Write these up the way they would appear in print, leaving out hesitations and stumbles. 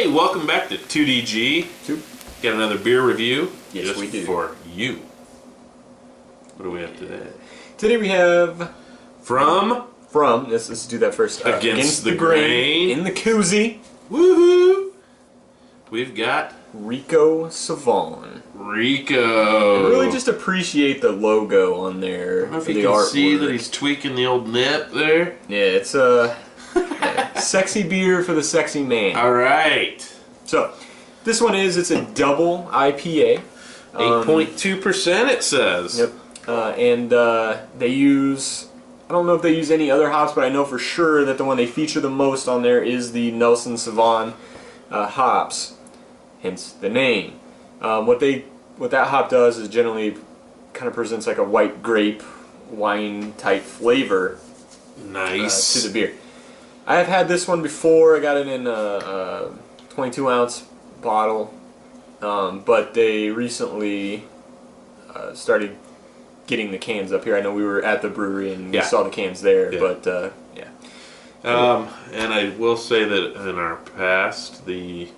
Hey, welcome back to 2DG. Got another beer review. Yes, just we do. For you. What do we have today? Today we have From let's do that first. Against the Grain in the koozie. Woohoo! We've got Rico Sauvin. Rico. I really just appreciate the logo on there. I don't know if for you the can artwork. see that he's tweaking the old nip there. Yeah, it's a sexy beer for the sexy man. All right. So, this one it's a double IPA. 8.2% it says. Yep. And they use, I don't know if they use any other hops, but I know for sure that the one they feature the most on there is the Nelson Sauvin hops, hence the name. What that hop does is generally kind of presents like a white grape wine type flavor. Nice. To the beer. I have had this one before. I got it in a 22 ounce bottle, but they recently started getting the cans up here. I know we were at the brewery and we saw the cans there, but yeah. And I will say that in our past, the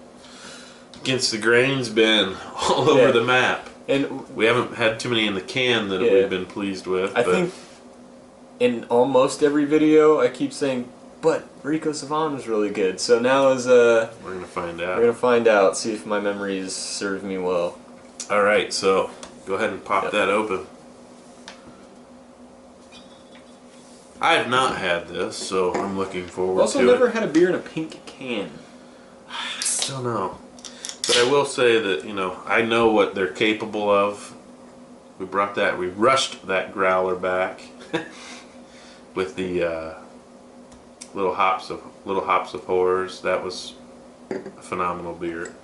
Against the Grain's been all over the map. And we haven't had too many in the can that we've been pleased with. I think in almost every video I keep saying, but Rico Sauvin was really good. So now we're gonna find out. We're gonna find out. See if my memories serve me well. All right, so go ahead and pop that open. I have not had this, so I'm looking forward to it. Also, never had a beer in a pink can. I don't know, but I will say that I know what they're capable of. We rushed that growler back with the little hops of horrors. That was a phenomenal beer.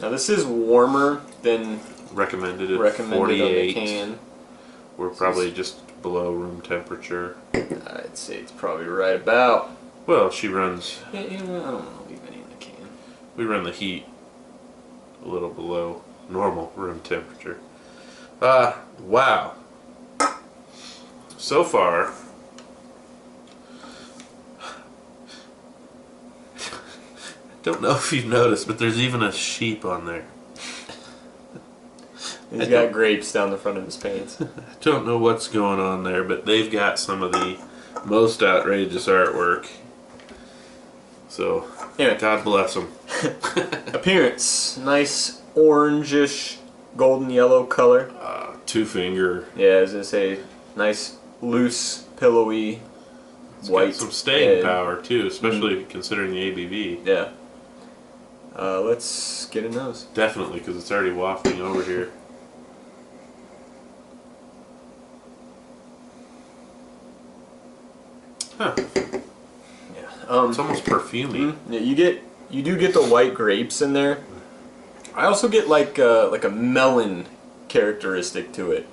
Now this is warmer than recommended at 48. On the can. We're probably just below room temperature. I'd say it's probably right about. Well, she runs. Yeah, I don't know. Leave any in the can. We run the heat a little below normal room temperature. Wow. So far, don't know if you've noticed, but there's even a sheep on there. He's got grapes down the front of his pants. I don't know what's going on there, but they've got some of the most outrageous artwork. So, anyway. God bless them. Appearance. Nice orangish golden yellow color. Two finger. Yeah, I was going to say, nice loose, pillowy, white. Got some staying power too, especially considering the ABV. Yeah. Let's get a nose. Definitely, because it's already wafting over here. Huh. Yeah. It's almost perfumey. Yeah, you do get the white grapes in there. I also get like a melon characteristic to it.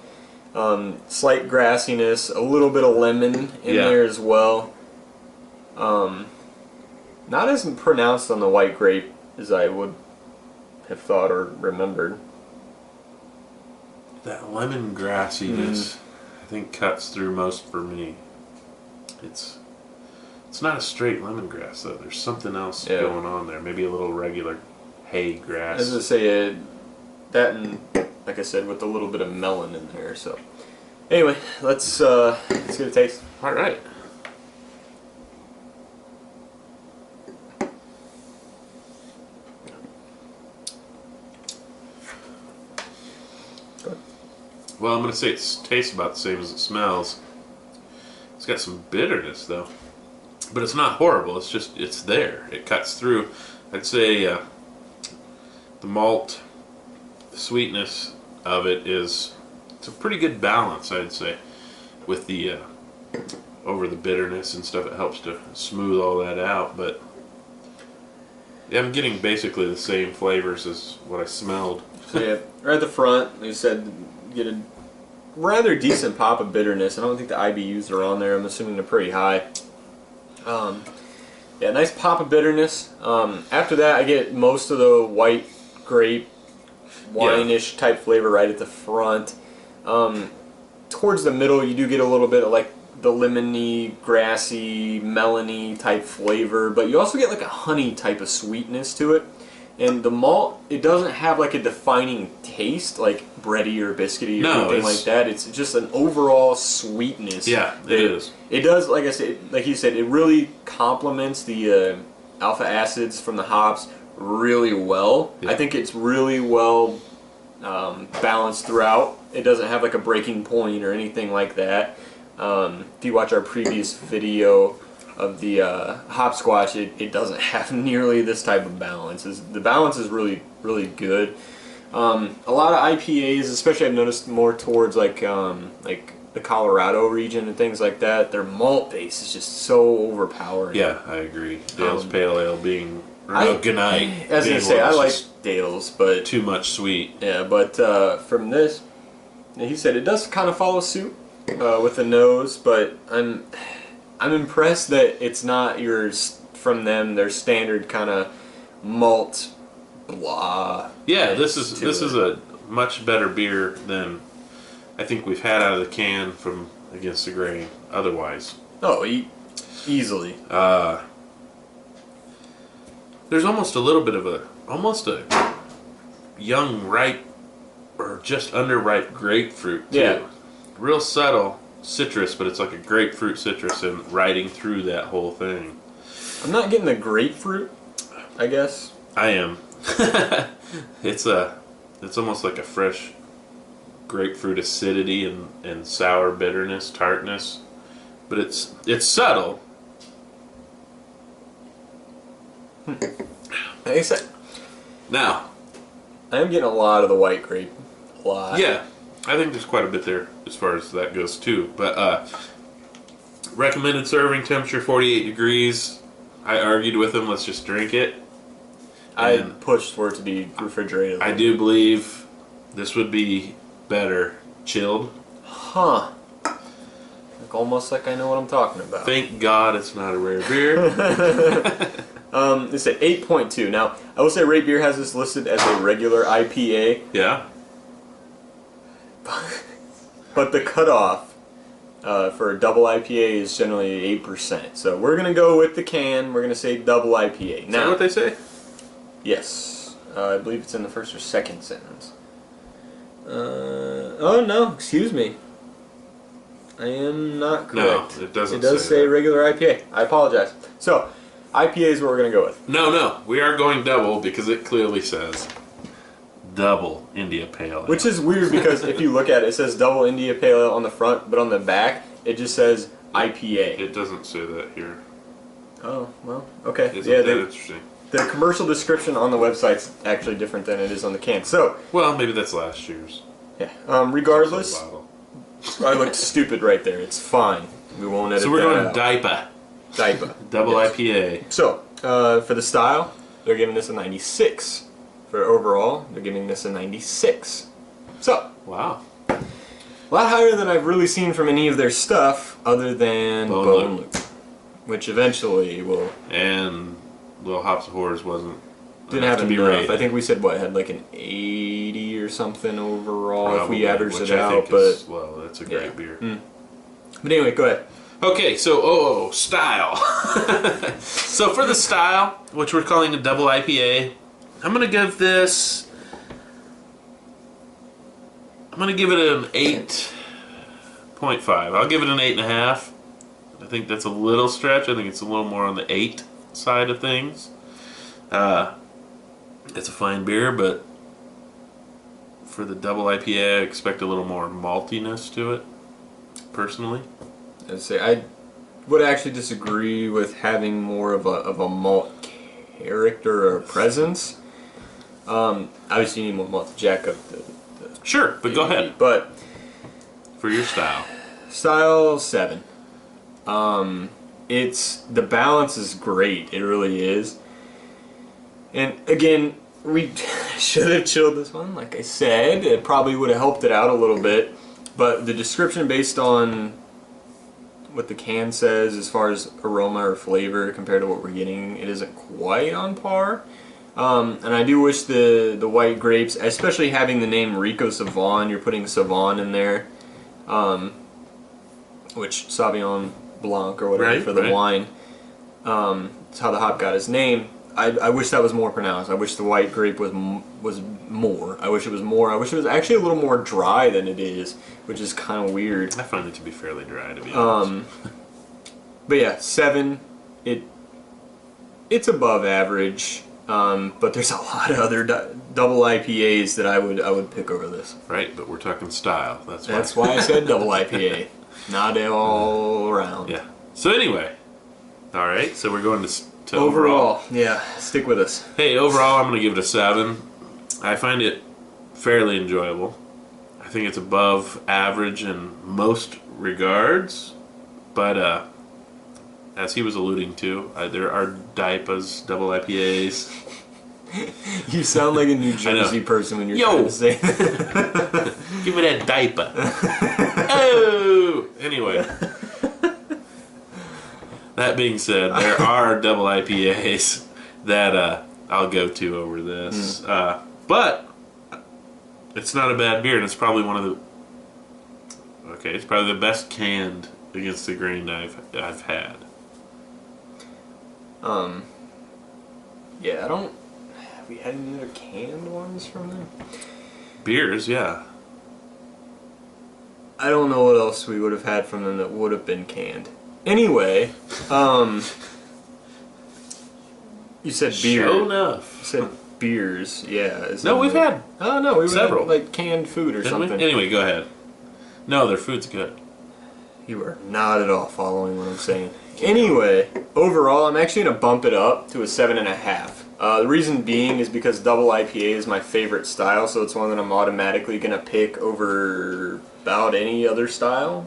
Slight grassiness, a little bit of lemon in there as well. Not as pronounced on the white grape as I would have thought or remembered. That lemon grassiness, I think, cuts through most for me. It's not a straight lemongrass though. There's something else going on there. Maybe a little regular hay grass. As I say, that and like I said, with a little bit of melon in there. So anyway, let's get a taste. All right. Well, I'm going to say it tastes about the same as it smells. It's got some bitterness, though. But it's not horrible. It's there. It cuts through. I'd say the malt, the sweetness of it's a pretty good balance, I'd say, with the over the bitterness and stuff. It helps to smooth all that out. But yeah, I'm getting basically the same flavors as what I smelled. So yeah, right at the front, they said get a rather decent pop of bitterness. I don't think the IBUs are on there. I'm assuming they're pretty high. Yeah, nice pop of bitterness. After that, I get most of the white grape, wine-ish type flavor right at the front. Towards the middle, you do get a little bit of like the lemony, grassy, melony type flavor, but you also get like a honey type of sweetness to it. And the malt, it doesn't have like a defining taste, like bready or biscuity or anything like that. It's just an overall sweetness. Yeah, it is. It does, like I said, like you said, it really complements the alpha acids from the hops really well. Yeah. I think it's really well balanced throughout. It doesn't have like a breaking point or anything like that. If you watch our previous video of the hopsquash, it doesn't have nearly this type of balance. The balance is really, really good. A lot of IPAs, especially I've noticed more towards like the Colorado region and things like that, their malt base is just so overpowering. Yeah, I agree. Dale's Pale Ale being good night. I was gonna say I like Dale's, but too much sweet. Yeah, but from this, he said it does kind of follow suit with the nose, but I'm impressed that it's not yours from them. Their standard kind of malt blah. Yeah, this is a much better beer than I think we've had out of the can from Against the Grain. Otherwise, easily. There's almost a little bit of a young ripe or just underripe grapefruit too. Yeah, real subtle citrus, but it's like a grapefruit citrus and riding through that whole thing. I'm not getting the grapefruit, I guess. I am. It's almost like a fresh grapefruit acidity and sour bitterness, tartness, but it's subtle. Now, I am getting a lot of the white grape. A lot. Yeah, I think there's quite a bit there as far as that goes too. But recommended serving temperature 48 degrees. I argued with him, let's just drink it. I pushed for it to be refrigerated. I do believe this would be better chilled. Huh. Like almost like I know what I'm talking about. Thank God it's not a rare beer. It's at 8.2. Now, I will say Rate Beer has this listed as a regular IPA. Yeah. But the cutoff for a double IPA is generally 8%. So we're going to go with the can. We're going to say double IPA. Is that what they say? Yes. I believe it's in the first or second sentence. Oh, no. Excuse me. I am not correct. No, it doesn't. It does say regular IPA. I apologize. So, IPA is what we're going to go with. No. We are going double because it clearly says double India Pale Ale. Which is weird because if you look at it, it says double India Pale Ale on the front, but on the back, it just says IPA. It doesn't say that here. Oh, well, okay. Isn't that interesting? The commercial description on the website's actually different than it is on the can. So, well, maybe that's last year's. Yeah. Regardless, I looked stupid right there. It's fine. We won't edit that. So we're going out. DIPA. Double IPA. So, for the style, they're giving this a 96. For overall, they're giving this a 96. So, wow. A lot higher than I've really seen from any of their stuff, other than Bone Loop, which eventually will. And Little Hops of Horrors didn't have to be rated. I think we said had like an 80 or something overall. Probably, if we averaged it out, but well, that's a great beer. But anyway, go ahead. Okay, so style. So for the style, which we're calling a double IPA, I'm gonna give this. I'm gonna give it an 8.5. I'll give it an 8.5. I think that's a little stretch. I think it's a little more on the 8 side of things. It's a fine beer, but for the double IPA, I expect a little more maltiness to it, personally. I'd say I would actually disagree with having more of a malt character or presence. Obviously, you need more malt to jack up the sure, but go ahead. But for your style, 7. It's the balance is great. It really is. And again, we should have chilled this one. Like I said, it probably would have helped it out a little bit. But the description based on what the can says as far as aroma or flavor compared to what we're getting, it isn't quite on par. And I do wish the white grapes, especially having the name Rico Sauvin, you're putting Sauvin in there, which Sauvignon Blanc or whatever for the wine. That's how the hop got his name. I wish that was more pronounced. I wish the white grape was more. I wish it was more. I wish it was actually a little more dry than it is, which is kind of weird. I find it to be fairly dry, to be honest. But yeah, 7. It's above average. But there's a lot of other double IPAs that I would pick over this. Right, but we're talking style. That's why I said double IPA, not all around. Yeah. So anyway, all right. So we're going to overall. Yeah, stick with us. Hey, overall, I'm going to give it a 7. I find it fairly enjoyable. I think it's above average in most regards, but as he was alluding to, there are DIPAs, double IPAs. You sound like a New Jersey person when you're trying to say that. Give me that DIPA. Oh! Anyway. That being said, there are double IPAs that I'll go to over this. But it's not a bad beer, and it's probably one of the... Okay, it's probably the best canned against the grain I've had. Yeah, have we had any other canned ones from them? Beers, yeah. I don't know what else we would have had from them that would have been canned. Anyway, you said beer. Sure enough. You said beers, yeah. No, we've had we several. had like canned food or something. Anyway, go ahead. No, their food's good. You are not at all following what I'm saying. Anyway, overall, I'm actually going to bump it up to a 7.5. The reason being is because double IPA is my favorite style, so it's one that I'm automatically going to pick over about any other style,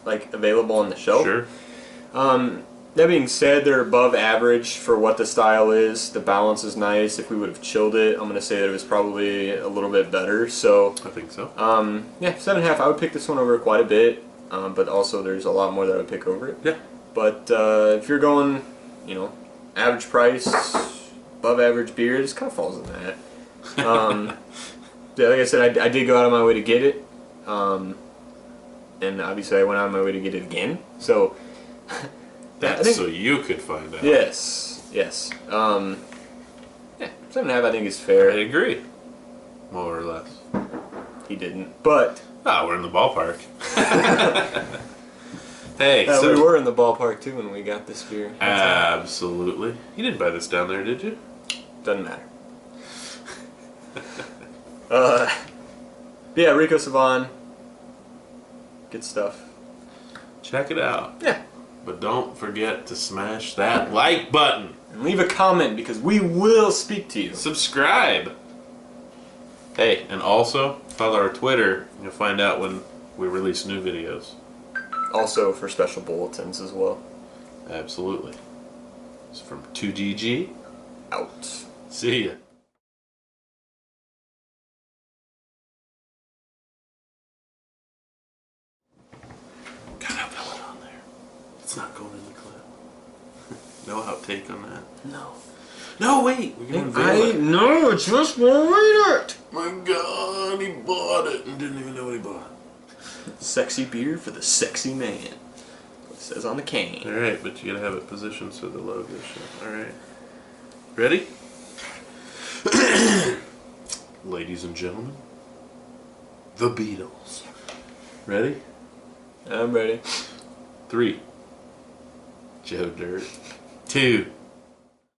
like available on the shelf. Sure. That being said, they're above average for what the style is. The balance is nice. If we would have chilled it, I'm going to say that it was probably a little bit better. So I think so. yeah, 7.5. I would pick this one over quite a bit, but also there's a lot more that I would pick over it. Yeah. But if you're going, average price, above average beer, it just kind of falls in that. Yeah, like I said, I did go out of my way to get it, and obviously I went out of my way to get it again. So that's so you could find out. Yes. Yeah, 7.5 I think is fair. I agree, more or less. He didn't, but we're in the ballpark. Hey, so we were in the ballpark too when we got this beer. Absolutely. You didn't buy this down there, did you? Doesn't matter. Yeah, Rico Sauvin. Good stuff. Check it out. Yeah. But don't forget to smash that like button. And leave a comment because we will speak to you. Subscribe. Hey, and also follow our Twitter. You'll find out when we release new videos. Also for special bulletins as well. Absolutely. It's from 2GG. Out. See ya. God, I fell it on there. It's not going in the clip. No outtake on that. No. No, wait. We're going to unveil it. No, just won't read it. My God, he bought it and didn't even know what he bought. Sexy beer for the sexy man. That's what it says on the can. Alright, but you gotta have it positioned so the logo shows. Alright. Ready? Ladies and gentlemen, the Beatles. Ready? I'm ready. 3. Joe Dirt. 2.